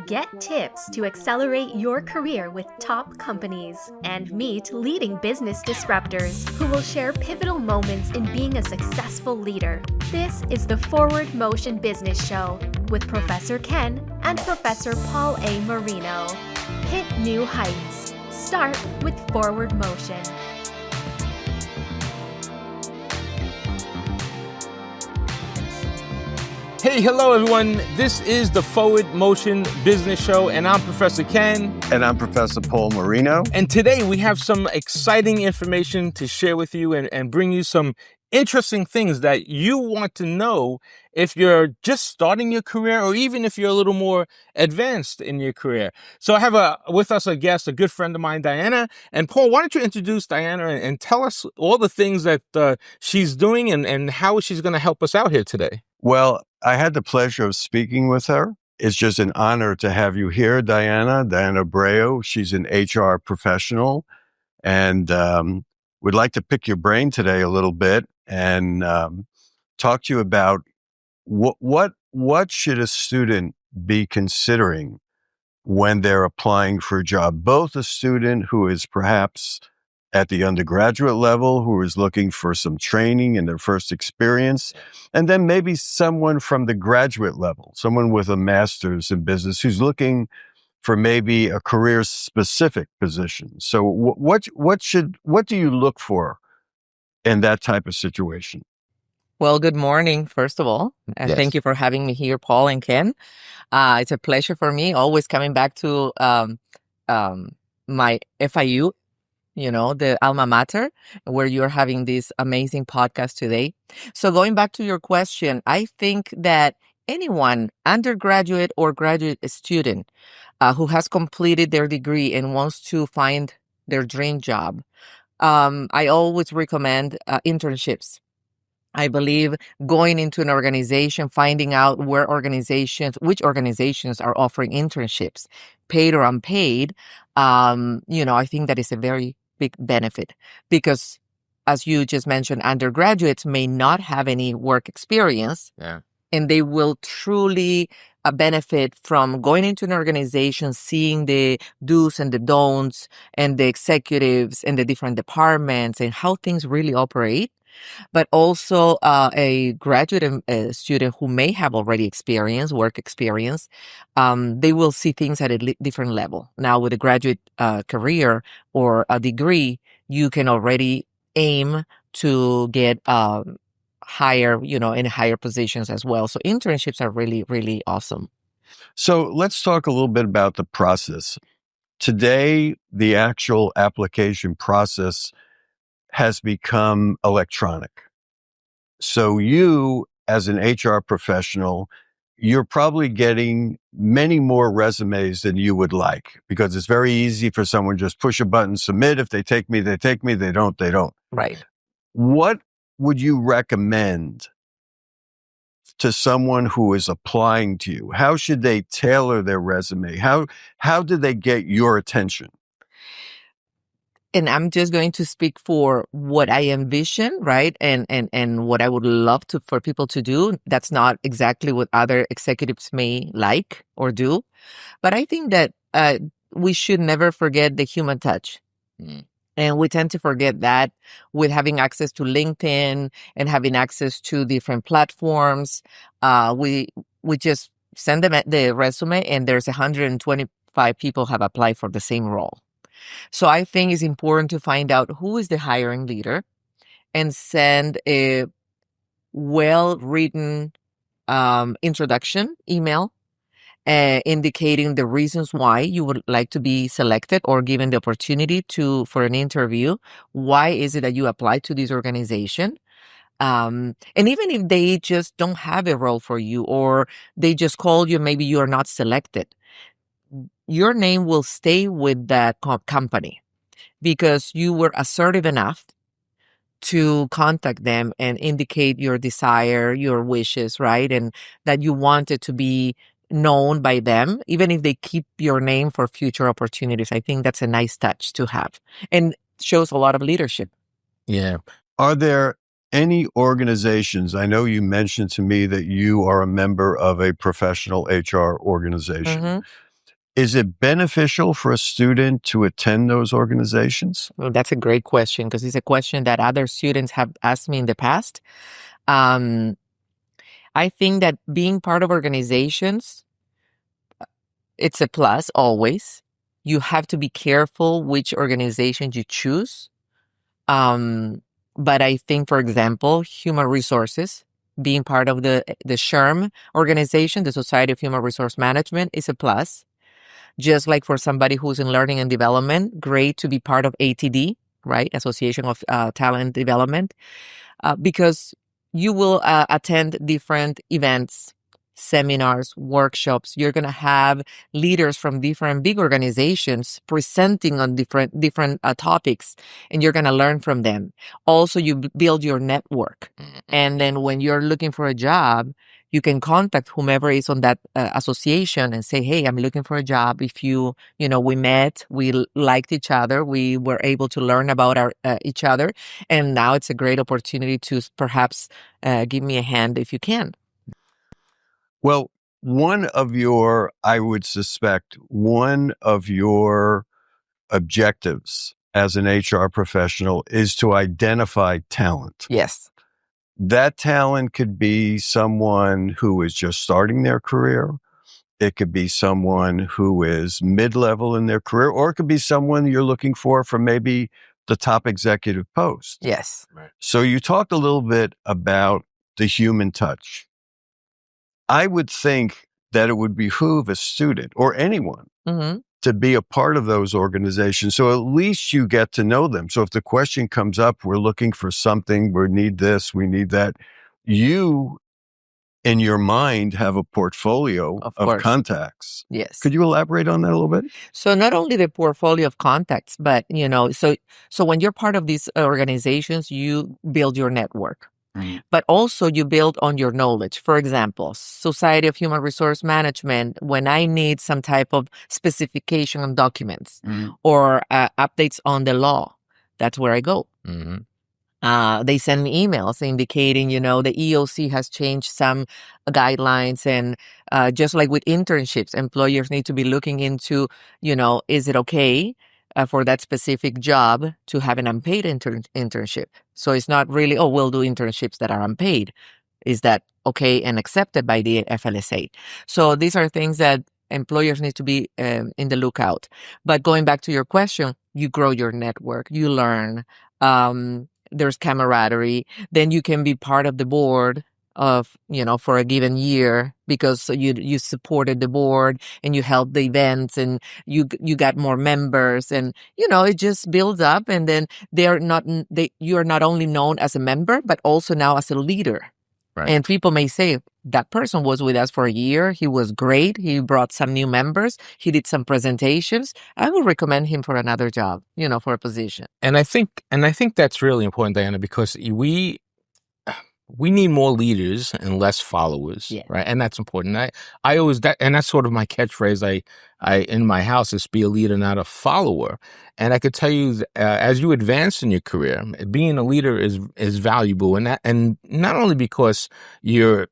Get tips to accelerate your career with top companies and meet leading business disruptors who will share pivotal moments in being a successful leader. This is the Forward Motion Business Show with Professor Ken and Professor Paul A. Marino. Hit new heights. Start with Forward Motion. Hey, hello everyone. This is the Forward Motion Business Show, and I'm Professor Ken. And I'm Professor Paul Marino. And today we have some exciting information to share with you and bring you some interesting things that you want to know if you're just starting your career or even if you're a little more advanced in your career. So I have with us a guest, a good friend of mine, Diana. And Paul, why don't you introduce Diana and tell us all the things that she's doing and how she's going to help us out here today? Well, I had the pleasure of speaking with her. It's just an honor to have you here, Diana Abreu. She's an HR professional, and would like to pick your brain today a little bit and talk to you about what should a student be considering when they're applying for a job, both a student who is perhaps at the undergraduate level, who is looking for some training in their first experience, and then maybe someone from the graduate level, someone with a master's in business who's looking for maybe a career-specific position. So what do you look for in that type of situation? Well, good morning, first of all. Yes. Thank you for having me here, Paul and Ken. It's a pleasure for me, always coming back to my FIU, the alma mater, where you're having this amazing podcast today. So going back to your question, I think that anyone, undergraduate or graduate student, who has completed their degree and wants to find their dream job, I always recommend internships. I believe going into an organization, finding out which organizations are offering internships, paid or unpaid, I think that is a very big benefit because, as you just mentioned, undergraduates may not have any work experience, and they will truly benefit from going into an organization, seeing the do's and the don'ts and the executives and the different departments and how things really operate. But also a graduate student who may have already work experience, they will see things at a different level. Now, with a graduate career or a degree, you can already aim to get higher, in higher positions as well. So internships are really, really awesome. So let's talk a little bit about the process. Today, the actual application process has become electronic. So you, as an HR professional, you're probably getting many more resumes than you would like because it's very easy for someone to just push a button, submit. If they take me, they take me. They don't, they don't. Right. What would you recommend to someone who is applying to you? How should they tailor their resume? How do they get your attention? And I'm just going to speak for what I envision, right? And what I would love for people to do. That's not exactly what other executives may like or do. But I think that we should never forget the human touch. And we tend to forget that with having access to LinkedIn and having access to different platforms. We just send them the resume and there's 125 people have applied for the same role. So I think it's important to find out who is the hiring leader and send a well-written introduction email indicating the reasons why you would like to be selected or given the opportunity for an interview. Why is it that you applied to this organization? And even if they just don't have a role for you or they just call you, maybe you are not selected, your name will stay with that company because you were assertive enough to contact them and indicate your desire, your wishes, right? And that you wanted to be known by them, even if they keep your name for future opportunities. I think that's a nice touch to have and shows a lot of leadership. Yeah. Are there any organizations, I know you mentioned to me that you are a member of a professional HR organization. Mm-hmm. Is it beneficial for a student to attend those organizations? Well, that's a great question because it's a question that other students have asked me in the past. Um, I think that being part of organizations, it's a plus always. You have to be careful which organization you choose. But I think, for example, human resources, being part of the SHRM organization, the Society of Human Resource Management, is a plus. Just like for somebody who's in learning and development, great to be part of ATD, right? Association of Talent Development, because you will attend different events, seminars, workshops. You're going to have leaders from different big organizations presenting on different topics, and you're going to learn from them. Also, you build your network. And then when you're looking for a job, you can contact whomever is on that association and say, hey, I'm looking for a job. If we met, we liked each other, we were able to learn about each other. And now it's a great opportunity to perhaps give me a hand if you can. Well, I would suspect one of your objectives as an HR professional is to identify talent. Yes. That talent could be someone who is just starting their career. It could be someone who is mid-level in their career, or it could be someone you're looking for maybe the top executive post. Yes. Right. So you talked a little bit about the human touch. I would think that it would behoove a student or anyone to be a part of those organizations. So at least you get to know them. So if the question comes up, we're looking for something, we need this, we need that, you in your mind have a portfolio of contacts. Yes. Could you elaborate on that a little bit? So not only the portfolio of contacts, but, so when you're part of these organizations, you build your network. But also you build on your knowledge. For example, Society of Human Resource Management, when I need some type of specification on documents or updates on the law, that's where I go. They send me emails indicating, the EOC has changed some guidelines. And just like with internships, employers need to be looking into, is it okay for that specific job to have an unpaid internship? So it's not really, we'll do internships that are unpaid. Is that okay and accepted by the FLSA? So these are things that employers need to be in the lookout. But going back to your question, you grow your network, you learn, there's camaraderie, then you can be part of the board of, for a given year because you supported the board and you helped the events and you got more members and, it just builds up. And then you are not only known as a member, but also now as a leader. Right. And people may say, that person was with us for a year. He was great. He brought some new members. He did some presentations. I will recommend him for another job, for a position. And I think that's really important, Diana, because we need more leaders and less followers, right? And that's important. I always and that's sort of my catchphrase. I in my house is be a leader, not a follower. And I could tell you, as you advance in your career, being a leader is valuable, and not only because you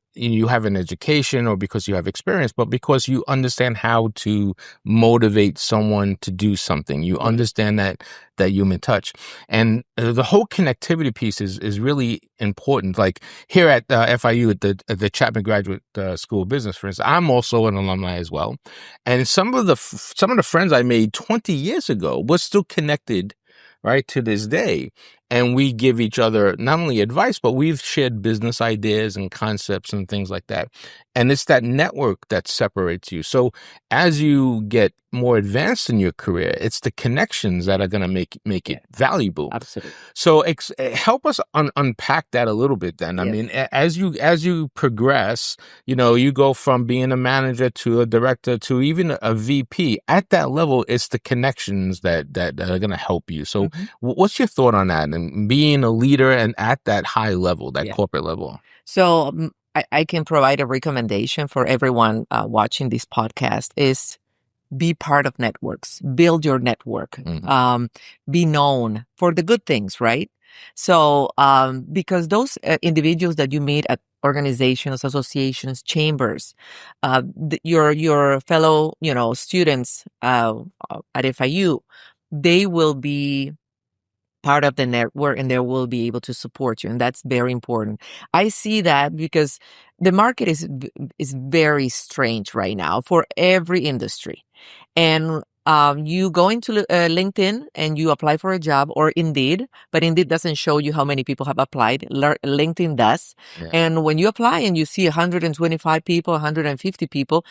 have an education or because you have experience, but because you understand how to motivate someone to do something. You understand that human touch, and the whole connectivity piece is really important. Like here at FIU at the Chapman Graduate School of Business, for instance, I'm also an alumni as well, and some of the friends I made 20 years ago were still connected, right, to this day. And we give each other not only advice, but we've shared business ideas and concepts and things like that. And it's that network that separates you. So as you get more advanced in your career, it's the connections that are going to make it valuable. Absolutely. So help us unpack that a little bit then. Yes. I mean, as you progress, you go from being a manager to a director to even a VP. At that level, it's the connections that are going to help you. So what's your thought on that? And being a leader and at that high level, that corporate level. So I can provide a recommendation for everyone watching this podcast is be part of networks, build your network, be known for the good things, right? So, because those individuals that you meet at organizations, associations, chambers, your fellow, students at FIU, they will be part of the network and they will be able to support you, and that's very important. I see that because the market is very strange right now for every industry, and you go into LinkedIn and you apply for a job, or Indeed, but Indeed doesn't show you how many people have applied. LinkedIn does. Yeah. And when you apply and you see 125 people, 150 people,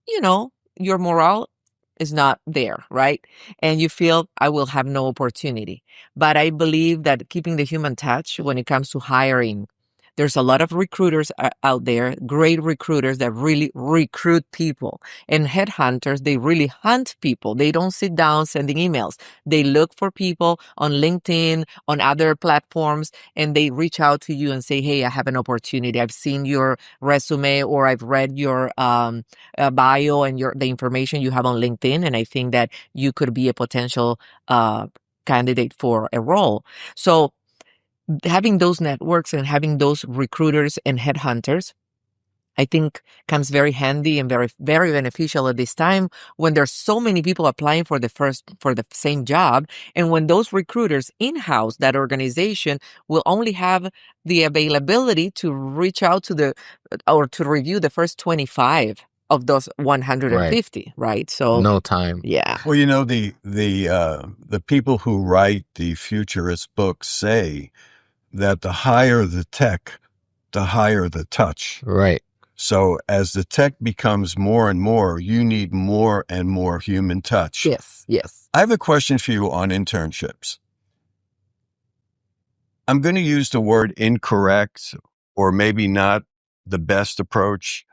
your morale is not there, right? And you feel, I will have no opportunity. But I believe that keeping the human touch when it comes to hiring, there's a lot of recruiters out there, great recruiters that really recruit people. And headhunters, they really hunt people. They don't sit down sending emails. They look for people on LinkedIn, on other platforms, and they reach out to you and say, hey, I have an opportunity. I've seen your resume, or I've read your bio and the information you have on LinkedIn, and I think that you could be a potential candidate for a role. So having those networks and having those recruiters and headhunters, I think comes very handy and very, very beneficial at this time when there's so many people applying for the same job. And when those recruiters in-house that organization will only have the availability to reach out to or to review the first 25 of those 150, right? So no time. Yeah. Well, the people who write the futurist books say that the higher the tech, the higher the touch. Right. So as the tech becomes more and more, you need more and more human touch. Yes. I have a question for you on internships. I'm going to use the word incorrect, or maybe not the best approach.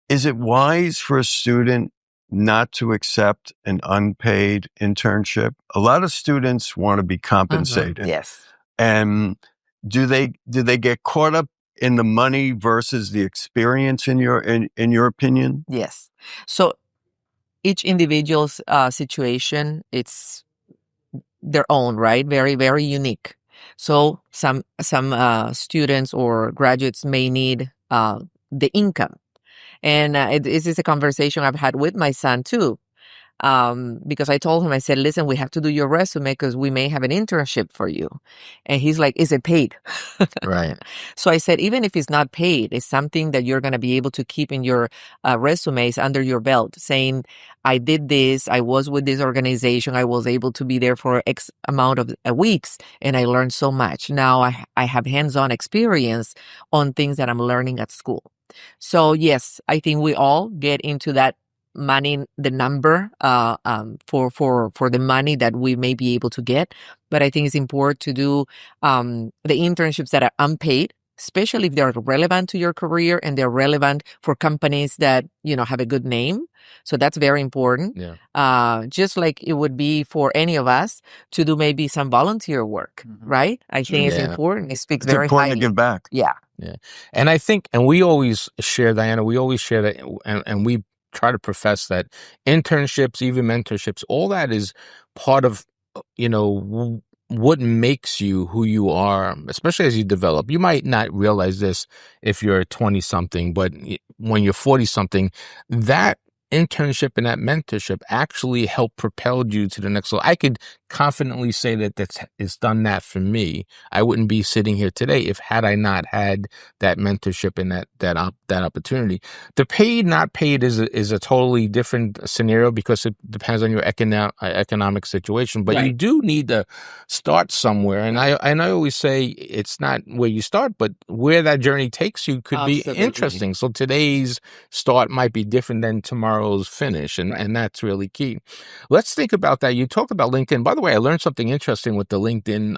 Is it wise for a student not to accept an unpaid internship? A lot of students want to be compensated. Yes. And do they get caught up in the money versus the experience in your opinion? Yes. So each individual's situation, it's their own, right? Very, very unique. So some students or graduates may need the income. And this is a conversation I've had with my son too. Because I told him, I said, listen, we have to do your resume because we may have an internship for you. And he's like, is it paid? Right. So I said, even if it's not paid, it's something that you're going to be able to keep in your resumes under your belt, saying, I did this, I was with this organization, I was able to be there for X amount of weeks, and I learned so much. Now I have hands-on experience on things that I'm learning at school. So yes, I think we all get into that money, the number for the money that we may be able to get. But I think it's important to do the internships that are unpaid, especially if they're relevant to your career and they're relevant for companies that, have a good name. So that's very important. Yeah. Just like it would be for any of us to do maybe some volunteer work, right? I think it's important. It speaks very highly. It's important to give back. Yeah. And I think, and we always share, Diana, that, and we try to profess that internships, even mentorships, all that is part of, what makes you who you are, especially as you develop. You might not realize this if you're 20 something, but when you're 40 something, that internship and that mentorship actually helped propel you to the next level. I could confidently say that it's done that for me. I wouldn't be sitting here today had I not had that mentorship and that opportunity. The paid, not paid is a totally different scenario because it depends on your economic situation. But you do need to start somewhere, and I always say it's not where you start, but where that journey takes you could be interesting. So today's start might be different than tomorrow's finish, and that's really key. Let's think about that. You talked about LinkedIn. By the way, I learned something interesting with the LinkedIn.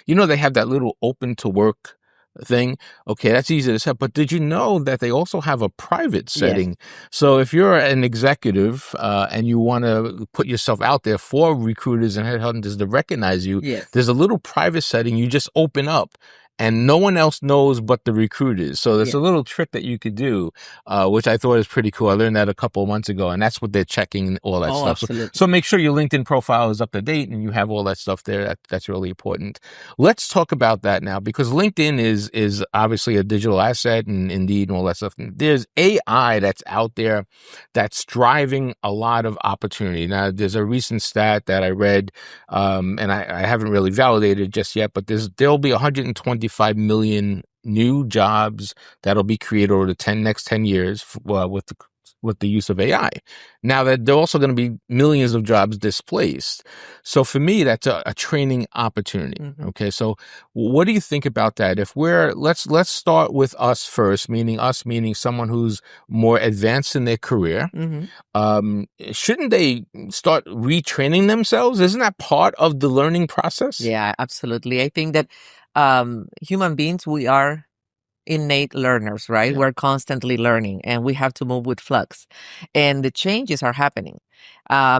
They have that little open to work thing. Okay, that's easy to set. But did you know that they also have a private setting? Yes. So if you're an executive and you want to put yourself out there for recruiters and headhunters to recognize you, there's a little private setting you just open up. and no one else knows but the recruiters. So there's Yeah. a little trick that you could do, which I thought is pretty cool. I learned that a couple of months ago, and that's what they're checking, all that Oh, stuff. So, absolutely. make sure your LinkedIn profile is up to date and you have all that stuff there. That's really important. Let's talk about that now, because LinkedIn is obviously a digital asset, and Indeed and all that stuff. There's AI that's out there that's driving a lot of opportunity. Now, there's a recent stat that I read, and I haven't really validated it just yet, but there'll be 125 million new jobs that'll be created over the next 10 years with the use of AI. Now, that there are also going to be millions of jobs displaced. So for me, that's a training opportunity. Mhm. Okay, so what do you think about that? If let's start with us first, meaning someone who's more advanced in their career. Shouldn't they start retraining themselves? Isn't that part of the learning process? Yeah, absolutely. I think that human beings, we are innate learners, right? Yeah. We're constantly learning, and we have to move with flux. And the changes are happening.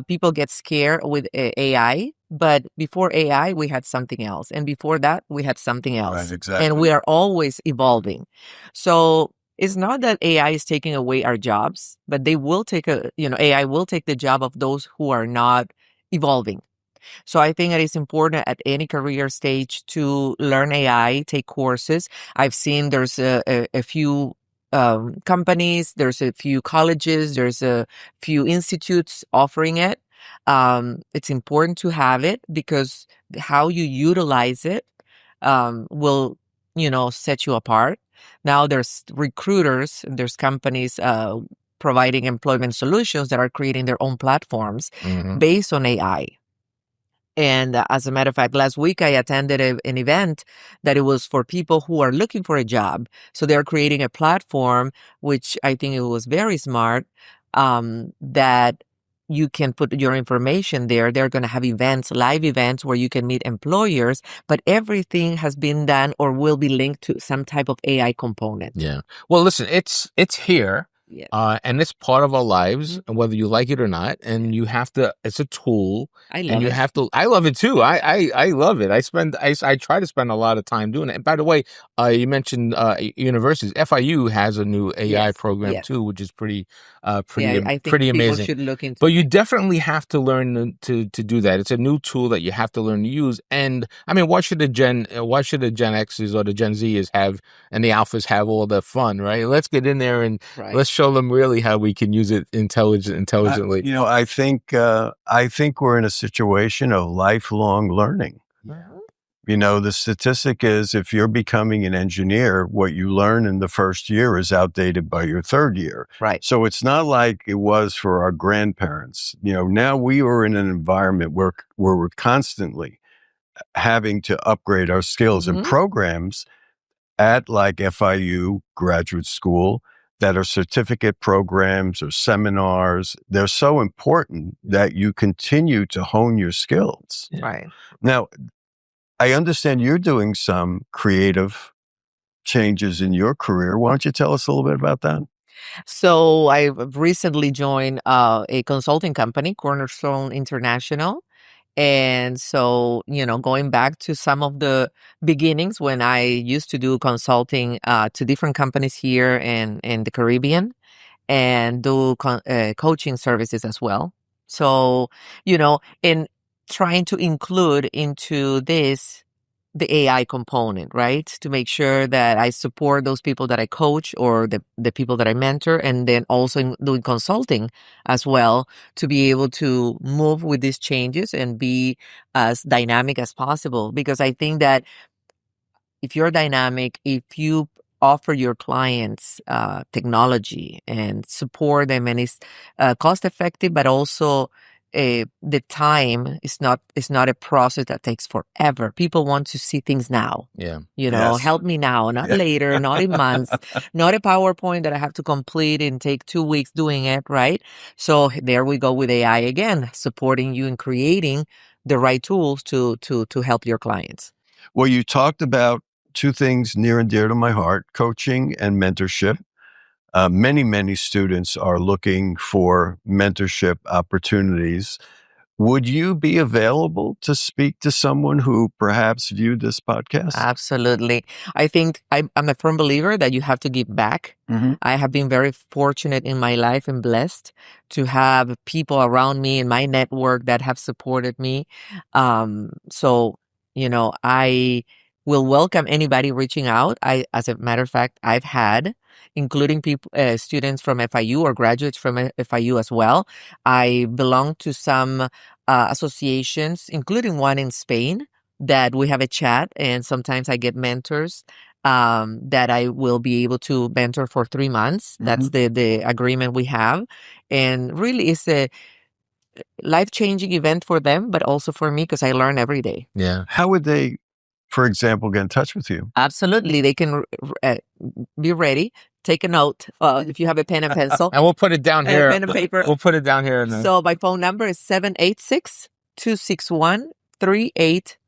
People get scared with AI, but before AI, we had something else. And before that, we had something else. Right, exactly. And we are always evolving. So it's not that AI is taking away our jobs, but they will AI will take the job of those who are not evolving. So I think it is important at any career stage to learn AI, take courses. I've seen there's a few companies, there's a few colleges, there's a few institutes offering it. It's important to have it because how you utilize it will, set you apart. Now there's recruiters, there's companies providing employment solutions that are creating their own platforms based on AI. And as a matter of fact, last week I attended an event that it was for people who are looking for a job. So they're creating a platform, which I think it was very smart, that you can put your information there. They're going to have events, live events where you can meet employers, but everything has been done or will be linked to some type of AI component. Yeah. Well, listen, it's here. Yes. And it's part of our lives, whether you like it or not. And you have to, it's a tool. I love And you it. have to, I love it too. I love it. I try to spend a lot of time doing it. And by the way, you mentioned universities. FIU has a new AI Yes, program yes. too, which is pretty I think pretty people amazing. should look into But you definitely have to learn to do that. It's a new tool that you have to learn to use. And I mean, why should the Gen X's or the Gen Z's and the Alphas have all the fun, right? Let's get in there and Right. let's show them really how we can use it intelligently. I think we're in a situation of lifelong learning. The statistic is if you're becoming an engineer, what you learn in the first year is outdated by your third year. Right. So it's not like it was for our grandparents. Now we are in an environment where we're constantly having to upgrade our skills and programs at like FIU graduate school that are certificate programs or seminars. They're so important that you continue to hone your skills. Right. Now, I understand you're doing some creative changes in your career. Why don't you tell us a little bit about that? So I recently joined a consulting company, Cornerstone International. And so, going back to some of the beginnings when I used to do consulting to different companies here in the Caribbean and do coaching services as well. So, in trying to include into this the AI component, right? To make sure that I support those people that I coach or the people that I mentor, and then also doing consulting as well to be able to move with these changes and be as dynamic as possible. Because I think that if you're dynamic, if you offer your clients technology and support them and it's cost effective, but also the time is not a process that takes forever. People want to see things now. Yeah. Yes. Help me now, not later, not in months, not a PowerPoint that I have to complete and take 2 weeks doing it, right? So there we go with AI again, supporting you in creating the right tools to help your clients. Well, you talked about two things near and dear to my heart, coaching and mentorship. Many students are looking for mentorship opportunities. Would you be available to speak to someone who perhaps viewed this podcast? Absolutely. I think I'm a firm believer that you have to give back. I have been very fortunate in my life and blessed to have people around me in my network that have supported me. So, I will welcome anybody reaching out. As a matter of fact, I've had, including people, students from FIU or graduates from FIU as well. I belong to some associations, including one in Spain, that we have a chat, and sometimes I get mentors that I will be able to mentor for 3 months. That's the agreement we have. And really it's a life-changing event for them, but also for me because I learn every day. Yeah. How would they, for example, get in touch with you? Absolutely. They can be ready. Take a note if you have a pen and pencil. And we'll put it down here. Pen and paper. We'll put it down here. So my phone number is 786-261-3819,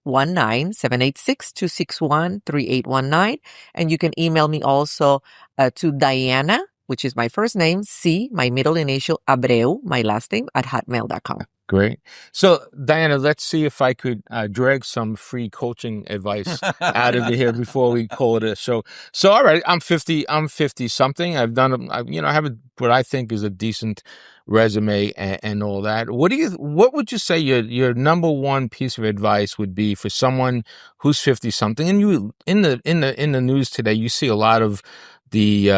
786-261-3819. And you can email me also to Diana, which is my first name, C, my middle initial, Abreu, my last name, @hotmail.com. Great. So, Diana, let's see if I could drag some free coaching advice out of here before we call it a show. So, all right, I'm 50 something. I've done, I have what I think is a decent resume and all that. What would you say your number one piece of advice would be for someone who's 50 something? And you, in the news today, you see a lot of the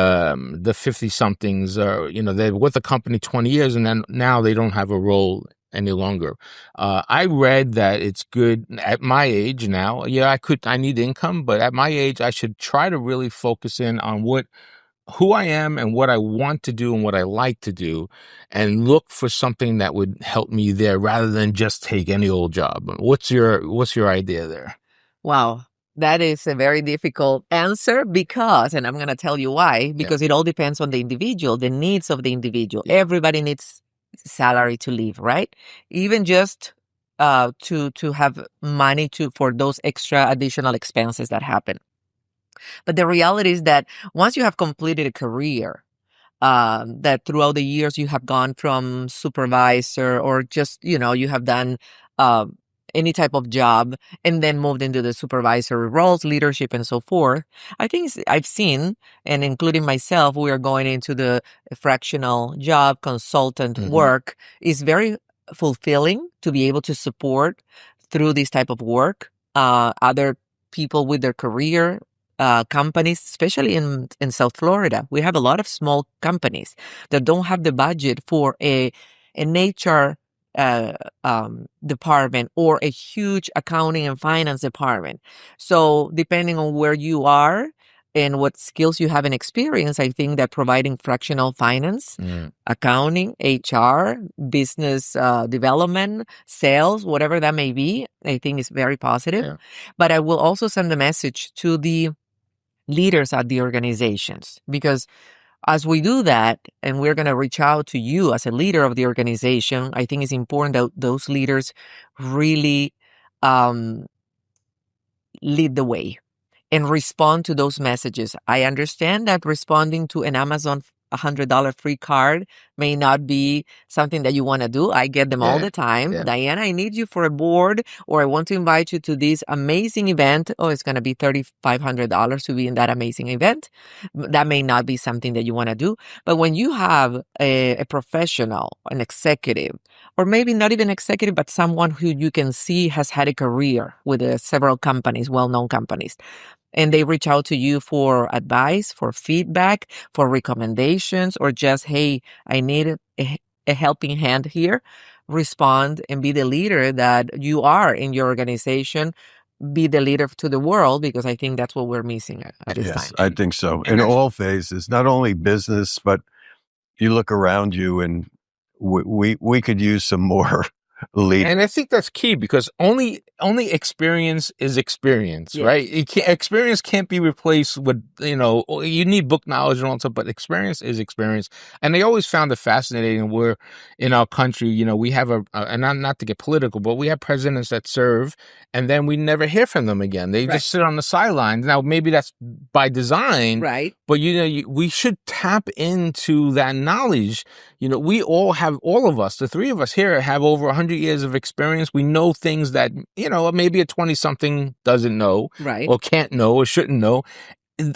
50 somethings, they're with the company 20 years and then now they don't have a role any longer. I read that it's good at my age now. Yeah, I need income, but at my age, I should try to really focus in on who I am and what I want to do and what I like to do, and look for something that would help me there rather than just take any old job. What's your idea there? Wow. That is a very difficult answer because, and I'm going to tell you why, because it all depends on the individual, the needs of the individual. Yeah. Everybody needs salary to live, right? Even just to have money for those extra additional expenses that happen. But the reality is that once you have completed a career, that throughout the years you have gone from supervisor or just, you have done any type of job and then moved into the supervisory roles, leadership, and so forth. I think I've seen, and including myself, we are going into the fractional job consultant work. Is very fulfilling to be able to support through this type of work other people with their career companies, especially in South Florida. We have a lot of small companies that don't have the budget for an HR department or a huge accounting and finance department. So depending on where you are and what skills you have and experience, I think that providing fractional finance, accounting, HR, business development, sales, whatever that may be, I think is very positive. Yeah. But I will also send a message to the leaders at the organizations, because as we do that, and we're going to reach out to you as a leader of the organization, I think it's important that those leaders really lead the way and respond to those messages. I understand that responding to an Amazon $100 free card may not be something that you want to do. I get them all the time. Yeah. Diana, I need you for a board, or I want to invite you to this amazing event. Oh, it's going to be $3,500 to be in that amazing event. That may not be something that you want to do. But when you have a professional, an executive, or maybe not even executive, but someone who you can see has had a career with several companies, well-known companies, and they reach out to you for advice, for feedback, for recommendations, or just, hey, I need a helping hand here, respond and be the leader that you are in your organization. Be the leader to the world, because I think that's what we're missing at this time. Yes, I think so. In all phases, not only business, but you look around you and we could use some more lead. And I think that's key, because only experience is experience, right? Experience can't be replaced with, you need book knowledge and all that stuff, but experience is experience. And I always found it fascinating where in our country, we have and not to get political, but we have presidents that serve and then we never hear from them again. They just sit on the sidelines. Now, maybe that's by design, right? But, we should tap into that knowledge. All of us, the three of us here, have over 100 30 years of experience. We know things that, maybe a 20-something doesn't know Right. or can't know or shouldn't know.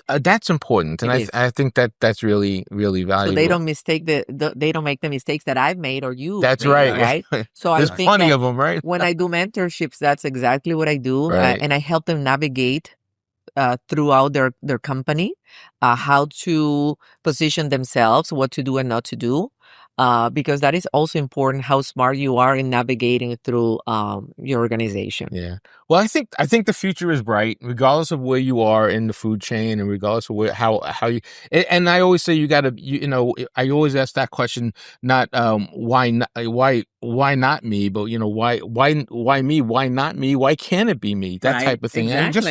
That's important, and It is. I think that's really, really valuable. So they don't they don't make the mistakes that I've made or you. That's made, right. right? So There's I think plenty that of them, right? when I do mentorships, that's exactly what I do, Right. and I help them navigate throughout their company, how to position themselves, what to do and not to do. Because that is also important, how smart you are in navigating through your organization. Yeah. Well, I think the future is bright, regardless of where you are in the food chain, and regardless of how you. And I always say you got to, I always ask that question, not why not me, but why me? Why not me? Why can't it be me? That Right. type of thing, and just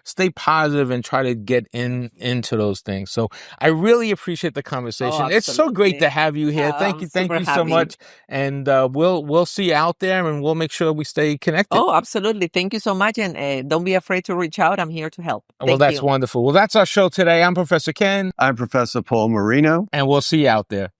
stay positive and try to get into those things. So I really appreciate the conversation. Oh, it's so great to have you here. Yeah, Thank you so much, and we'll see you out there, and we'll make sure we stay connected. Oh, absolutely. Thank you so much, and don't be afraid to reach out. I'm here to help. Well, that's wonderful. Well, that's our show today. I'm Professor Ken. I'm Professor Paul Marino. And we'll see you out there.